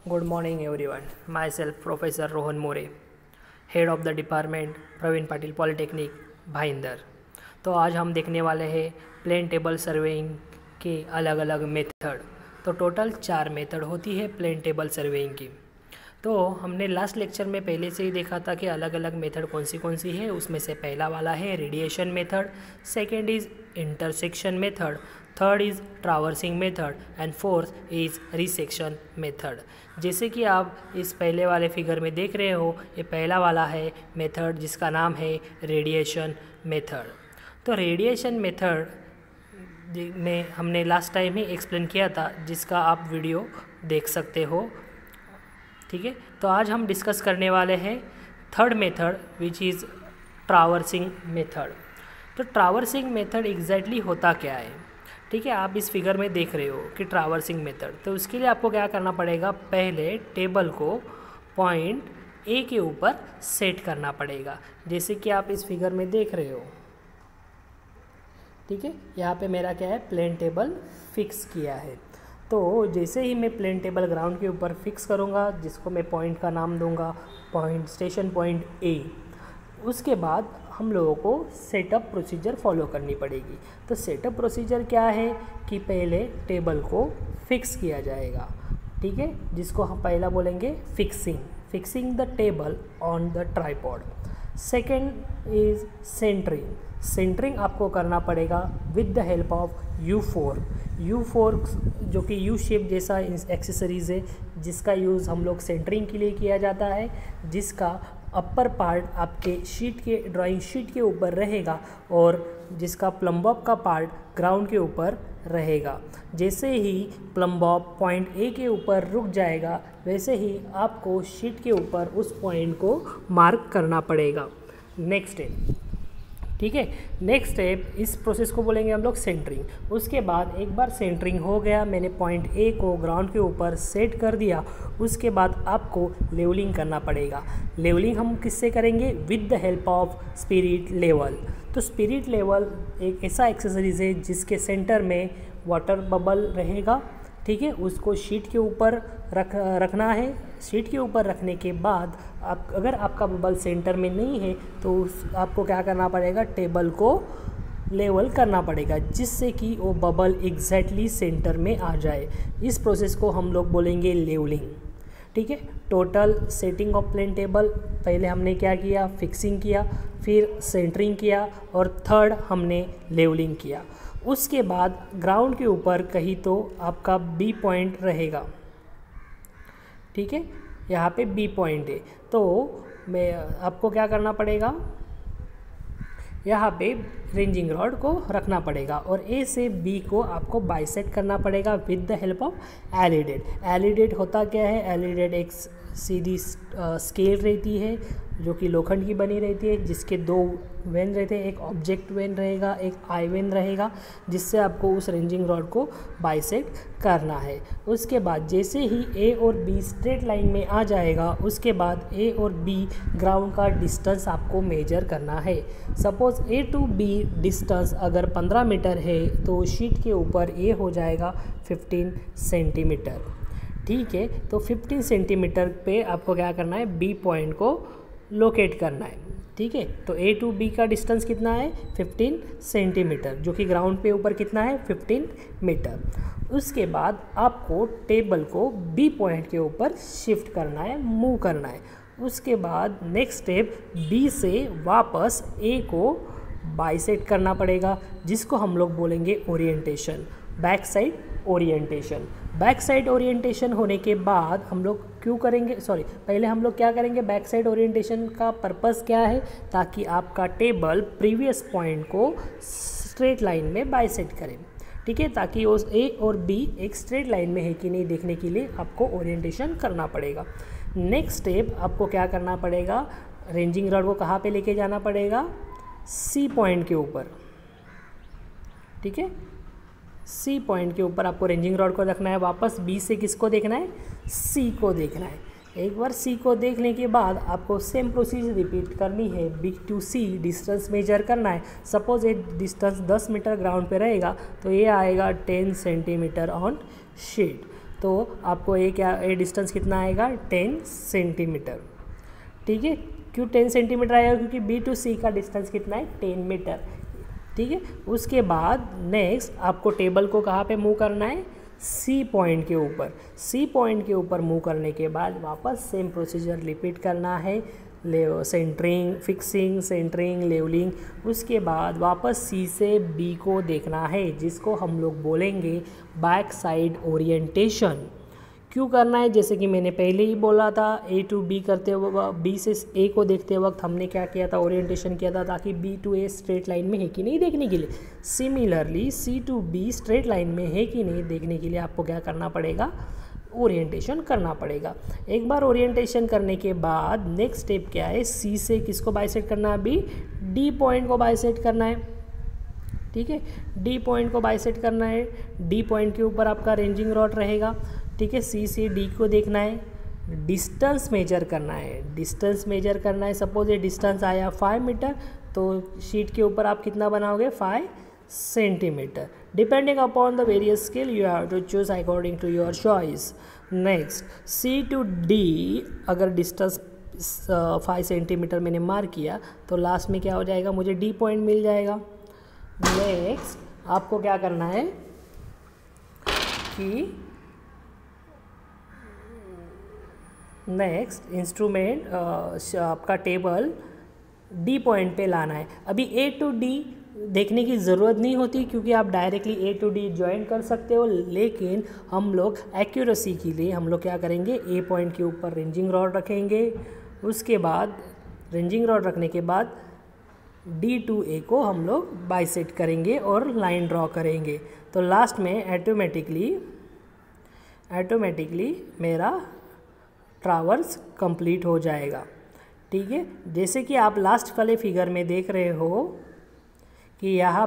Good morning everyone. Myself Professor Rohan More, head of the department Pravin Patil polytechnic Bhayandar. तो आज हम देखने वाले हैं प्लेन टेबल सर्वेइंग के अलग अलग मेथड। तो टोटल 4 मेथड होती है प्लेन टेबल सर्वेइंग की। तो हमने लास्ट लेक्चर में पहले से ही देखा था कि अलग अलग मेथड कौन सी है। उसमें से पहला वाला है radiation method, second is intersection method, third is traversing method and fourth is resection method. जैसे कि आप इस पहले वाले फिगर में देख रहे हो, ये पहला वाला है मेथड जिसका नाम है रेडिएशन मेथड। तो रेडिएशन मेथड में हमने लास्ट टाइम ही एक्सप्लेन किया था, जिसका आप वीडियो देख सकते हो। ठीक है, तो आज हम डिस्कस करने वाले हैं third method which is traversing method. तो ट्रावर्सिंग मेथड एग्जैक्टली होता क्या है? ठीक है, आप इस फिगर में देख रहे हो कि ट्रावर्सिंग मेथड। तो उसके लिए आपको क्या करना पड़ेगा, पहले टेबल को पॉइंट ए के ऊपर सेट करना पड़ेगा, जैसे कि आप इस फिगर में देख रहे हो। ठीक है, यहाँ पे मेरा क्या है, प्लेन टेबल फिक्स किया है। तो जैसे ही मैं प्लेन टेबल ग्राउंड के ऊपर फिक्स करूँगा, जिसको मैं पॉइंट का नाम दूंगा पॉइंट स्टेशन पॉइंट ए, उसके बाद हम लोगों को सेटअप प्रोसीजर फॉलो करनी पड़ेगी। तो सेटअप प्रोसीजर क्या है कि पहले टेबल को फिक्स किया जाएगा। ठीक है, जिसको हम पहला बोलेंगे fixing the table on the tripod. Second is centering आपको करना पड़ेगा with the help of U4 जो कि यू शेप जैसा एक्सेसरीज है, जिसका यूज़ हम लोग सेंटरिंग के लिए किया जाता है, जिसका अपर पार्ट आपके ड्राइंग शीट के ऊपर रहेगा और जिसका प्लम्बॉब का पार्ट ग्राउंड के ऊपर रहेगा। जैसे ही प्लम्बॉब पॉइंट ए के ऊपर रुक जाएगा, वैसे ही आपको शीट के ऊपर उस पॉइंट को मार्क करना पड़ेगा। नेक्स्ट स्टेप, ठीक है, नेक्स्ट स्टेप इस प्रोसेस को बोलेंगे हम लोग सेंटरिंग। उसके बाद एक बार सेंटरिंग हो गया, मैंने पॉइंट ए को ग्राउंड के ऊपर सेट कर दिया, उसके बाद आपको लेवलिंग करना पड़ेगा। लेवलिंग हम किससे करेंगे, with the help of spirit level. तो स्पिरिट लेवल एक ऐसा एक्सेसरीज है जिसके सेंटर में वाटर बबल रहेगा। ठीक है, उसको शीट के ऊपर रखना है। शीट के ऊपर रखने के बाद अगर आपका बबल सेंटर में नहीं है तो आपको क्या करना पड़ेगा, टेबल को लेवल करना पड़ेगा, जिससे कि वो बबल एग्जैक्टली सेंटर में आ जाए। इस प्रोसेस को हम लोग बोलेंगे लेवलिंग। ठीक है, total setting of plane table, पहले हमने क्या किया, फिक्सिंग किया, फिर सेंटरिंग किया और थर्ड हमने लेवलिंग किया। उसके बाद ग्राउंड के ऊपर कहीं तो आपका बी पॉइंट रहेगा। ठीक है, यहाँ पे बी पॉइंट है, तो मैं आपको क्या करना पड़ेगा, यहाँ पे रेंजिंग रॉड को रखना पड़ेगा और ए से बी को आपको बाइसेक्ट करना पड़ेगा with the help of alidade होता क्या है, एलिडेट एक सीधी स्केल रहती है जो कि लोखंड की बनी रहती है, जिसके 2 वेन रहते हैं, एक ऑब्जेक्ट वेन रहेगा, एक आई वेन रहेगा, जिससे आपको उस रेंजिंग रॉड को बाइसेक्ट करना है। उसके बाद जैसे ही ए और बी स्ट्रेट लाइन में आ जाएगा, उसके बाद ए और बी ग्राउंड का डिस्टेंस आपको मेजर करना है। Suppose A to B distance अगर 15 मीटर है तो शीट के ऊपर ए हो जाएगा 15 सेंटीमीटर। ठीक है, तो 15 सेंटीमीटर पे आपको क्या करना है, बी पॉइंट को लोकेट करना है। ठीक है, तो ए टू बी का डिस्टेंस कितना है, 15 सेंटीमीटर, जो कि ग्राउंड पे ऊपर कितना है, 15 मीटर। उसके बाद आपको टेबल को बी पॉइंट के ऊपर शिफ्ट करना है, मूव करना है। उसके बाद नेक्स्ट स्टेप, बी से वापस ए को बाइसेक्ट करना पड़ेगा, जिसको हम लोग बोलेंगे orientation, back side orientation. Back side orientation होने के बाद हम लोग पहले हम लोग क्या करेंगे, बैक साइड ओरिएंटेशन का पर्पस क्या है, ताकि आपका टेबल प्रीवियस पॉइंट को स्ट्रेट लाइन में बाइसेक्ट करें। ठीक है, ताकि उस ए और बी एक स्ट्रेट लाइन में है कि नहीं देखने के लिए आपको ओरिएंटेशन करना पड़ेगा। नेक्स्ट स्टेप आपको क्या करना पड़ेगा, रेंजिंग रॉड को कहाँ पे लेके जाना पड़ेगा, सी पॉइंट के ऊपर। ठीक है, सी पॉइंट के ऊपर आपको रेंजिंग रॉड को रखना है। वापस बी से किसको देखना है, सी को देखना है। एक बार सी को देखने के बाद आपको सेम प्रोसीजर रिपीट करनी है। B to C distance measure करना है। सपोज ये डिस्टेंस 10 मीटर ग्राउंड पे रहेगा तो ये आएगा 10 सेंटीमीटर ऑन शीट। तो आपको ये डिस्टेंस कितना आएगा 10 सेंटीमीटर। ठीक है, क्यों 10 सेंटीमीटर आएगा? क्योंकि बी टू सी का डिस्टेंस कितना है 10 मीटर। ठीक है, उसके बाद नेक्स्ट आपको टेबल को कहाँ पे मूव करना है? सी पॉइंट के ऊपर। सी पॉइंट के ऊपर मूव करने के बाद वापस सेम प्रोसीजर रिपीट करना है, सेंटरिंग, फिक्सिंग, सेंटरिंग, लेवलिंग। उसके बाद वापस सी से बी को देखना है, जिसको हम लोग बोलेंगे बैक साइड ओरिएंटेशन। क्यों करना है? जैसे कि मैंने पहले ही बोला था, ए टू बी करते वक्त, बी से ए को देखते वक्त हमने क्या किया था? ओरिएंटेशन किया था, ताकि B to A straight line में है कि नहीं देखने के लिए। Similarly C to B straight line में है कि नहीं देखने के लिए आपको क्या करना पड़ेगा? ओरिएंटेशन करना पड़ेगा। एक बार ओरिएंटेशन करने के बाद नेक्स्ट स्टेप क्या है? सी से किसको बाइसेक्ट करना है? अभी डी पॉइंट को बाइसेक्ट करना है। ठीक है, डी पॉइंट को बाइसेक्ट करना है। डी पॉइंट के ऊपर आपका रेंजिंग रॉड रहेगा। ठीक है, सी से डी को देखना है, डिस्टेंस मेजर करना है। डिस्टेंस मेजर करना है, सपोज ये डिस्टेंस आया 5 मीटर, तो शीट के ऊपर आप कितना बनाओगे? 5 centimetre. Depending upon the various scale you have to choose according to your choice. Next C to D, अगर डिस्टेंस 5 सेंटीमीटर मैंने मार्क किया तो लास्ट में क्या हो जाएगा? मुझे डी पॉइंट मिल जाएगा। नेक्स्ट आपको क्या करना है कि नेक्स्ट इंस्ट्रूमेंट आपका टेबल डी पॉइंट पे लाना है। अभी ए टू डी देखने की ज़रूरत नहीं होती, क्योंकि आप directly A to D join कर सकते हो, लेकिन हम लोग एक्यूरेसी के लिए हम लोग क्या करेंगे? ए पॉइंट के ऊपर रेंजिंग रॉड रखेंगे। उसके बाद रेंजिंग रॉड रखने के बाद डी टू ए को हम लोग बाइसेक्ट करेंगे और लाइन ड्रॉ करेंगे। तो लास्ट में ऑटोमेटिकली मेरा ट्रावर्स कंप्लीट हो जाएगा। ठीक है, जैसे कि आप लास्ट वाले फिगर में देख रहे हो कि यहाँ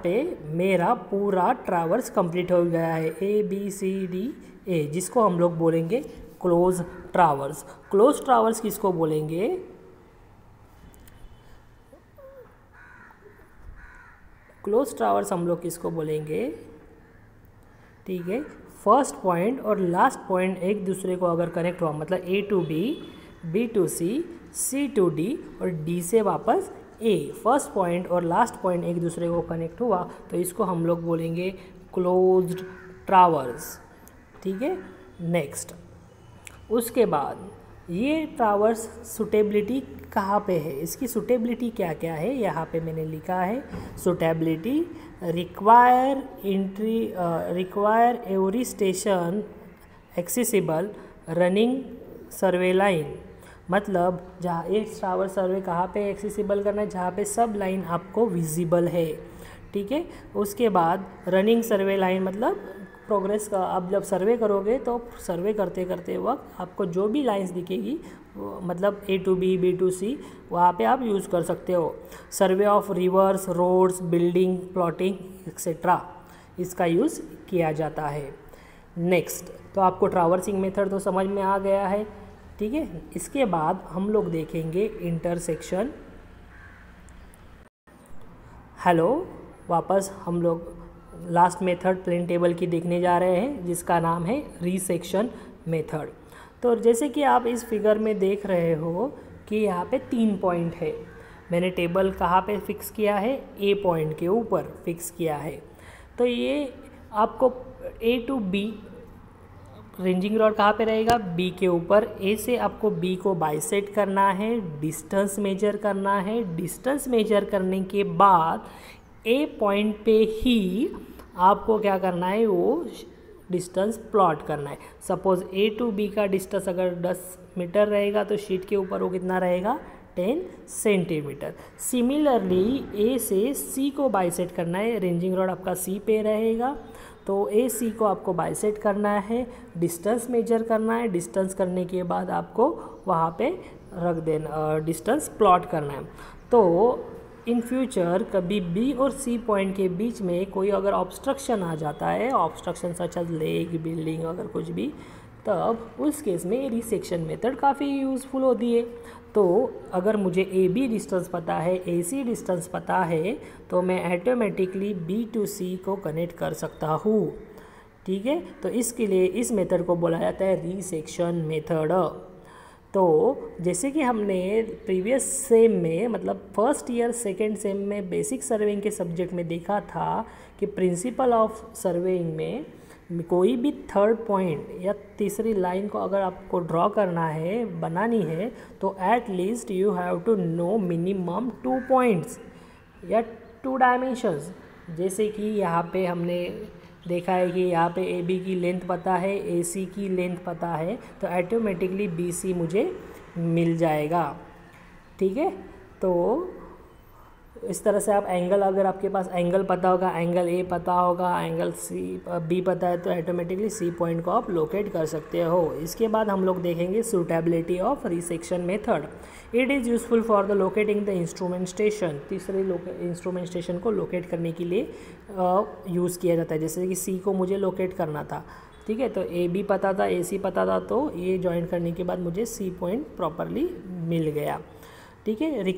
पे मेरा पूरा ट्रावर्स कंप्लीट हो गया है, A B C D A, जिसको हम लोग बोलेंगे क्लोज ट्रावर्स। क्लोज ट्रावर्स किसको बोलेंगे? क्लोज ट्रावर्स हम लोग किसको बोलेंगे? ठीक है, फर्स्ट पॉइंट और लास्ट पॉइंट एक दूसरे को अगर कनेक्ट हुआ, मतलब A to B, B to C, C to D और डी से वापस ए, फर्स्ट पॉइंट और लास्ट पॉइंट एक दूसरे को कनेक्ट हुआ, तो इसको हम लोग बोलेंगे क्लोज्ड ट्रावर्स। ठीक है, नेक्स्ट उसके बाद ये ट्रावर्स सुटेबिलिटी कहाँ पे है? इसकी सुटेबिलिटी क्या क्या है? यहाँ पे मैंने लिखा है suitability require every station accessible running सर्वे लाइन। मतलब जहाँ एक ट्रावर सर्वे कहाँ पे एक्सेसिबल करना है? जहाँ पे सब लाइन आपको विजिबल है। ठीक है, उसके बाद रनिंग सर्वे लाइन मतलब प्रोग्रेस का, आप जब सर्वे करोगे तो सर्वे करते करते वक्त आपको जो भी लाइंस दिखेगी, मतलब A to B, B to C, वहाँ पे आप यूज़ कर सकते हो। Survey of rivers, roads, building, plotting etcetera, इसका यूज़ किया जाता है। नेक्स्ट, तो आपको ट्रावर्सिंग मेथड तो समझ में आ गया है। ठीक है, इसके बाद हम लोग देखेंगे इंटरसेक्शन। हेलो, वापस हम लोग लास्ट मेथड प्लेन टेबल की देखने जा रहे हैं, जिसका नाम है रीसेक्शन मेथड। तो जैसे कि आप इस फिगर में देख रहे हो कि यहाँ पे 3 पॉइंट है। मैंने टेबल कहाँ पे फिक्स किया है? ए पॉइंट के ऊपर फिक्स किया है। तो ये आपको ए टू बी रेंजिंग रॉड कहाँ पे रहेगा? बी के ऊपर। ए से आपको बी को बाइसेक्ट करना है, डिस्टेंस मेजर करना है। डिस्टेंस मेजर करने के बाद ए पॉइंट पे ही आपको क्या करना है? वो डिस्टेंस प्लॉट करना है। सपोज ए टू बी का डिस्टेंस अगर 10 मीटर रहेगा तो शीट के ऊपर वो कितना रहेगा? 10 सेंटीमीटर। सिमिलरली ए से सी को बाइसेक्ट करना है, रेंजिंग रॉड आपका सी पे रहेगा, तो ए सी को आपको बाइसेक्ट करना है, डिस्टेंस मेजर करना है। डिस्टेंस करने के बाद आपको वहाँ पे रख देना, डिस्टेंस प्लॉट करना है। तो इन फ्यूचर कभी बी और सी पॉइंट के बीच में कोई अगर ऑब्स्ट्रक्शन आ जाता है, obstruction such as lake, building, अगर कुछ भी, तब उस केस में रिसेक्शन मेथड काफ़ी यूज़फुल होती है। तो अगर मुझे ए बी डिस्टेंस पता है, ए सी डिस्टेंस पता है, तो मैं ऑटोमेटिकली बी टू सी को कनेक्ट कर सकता हूँ। ठीक है, तो इसके लिए इस मेथड को बोला जाता है रिसेक्शन मेथड। तो जैसे कि हमने प्रीवियस सेम में, मतलब फर्स्ट ईयर सेकेंड सेम में बेसिक सर्वेइंग के सब्जेक्ट में देखा था कि प्रिंसिपल ऑफ सर्वेइंग में कोई भी थर्ड पॉइंट या तीसरी लाइन को अगर आपको ड्रॉ करना है, बनानी है, तो at least you have to know minimum 2 points या 2 डायमेंशंस। जैसे कि यहाँ पे हमने देखा है कि यहाँ पे ए बी की लेंथ पता है, ए सी की लेंथ पता है, तो ऑटोमेटिकली बी सी मुझे मिल जाएगा। ठीक है, तो इस तरह से आप एंगल, अगर आपके पास एंगल पता होगा, एंगल ए पता होगा, एंगल सी बी पता है, तो ऑटोमेटिकली सी पॉइंट को आप लोकेट कर सकते हो। इसके बाद हम लोग देखेंगे suitability of resection method. It is useful for the locating the instrument station. तीसरे इंस्ट्रूमेंट स्टेशन को लोकेट करने के लिए यूज़ किया जाता है। जैसे कि सी को मुझे लोकेट करना था, ठीक है, तो ए बी पता था, ए सी पता था, तो ये ज्वाइन करने के बाद मुझे सी पॉइंट प्रॉपरली मिल गया। ठीक है,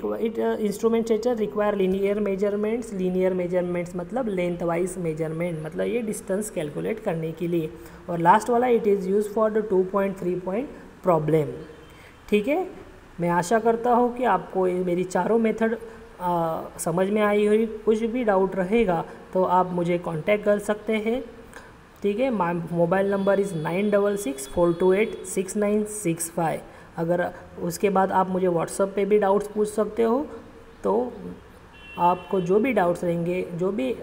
instrument station require linear measurements मतलब लेंथ वाइज मेजरमेंट, मतलब ये डिस्टेंस कैलकुलेट करने के लिए। और लास्ट वाला it is use for the 2 point 3 point problem. ठीक है, मैं आशा करता हूँ कि आपको मेरी चारों मेथड समझ में आई हुई। कुछ भी डाउट रहेगा तो आप मुझे कांटेक्ट कर सकते हैं। ठीक है, मोबाइल नंबर इज़ 9664286965। अगर उसके बाद आप मुझे व्हाट्सएप पे भी डाउट्स पूछ सकते हो। तो आपको जो भी डाउट्स रहेंगे, जो भी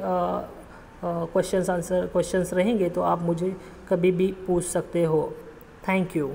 क्वेश्चंस रहेंगे, तो आप मुझे कभी भी पूछ सकते हो। Thank you.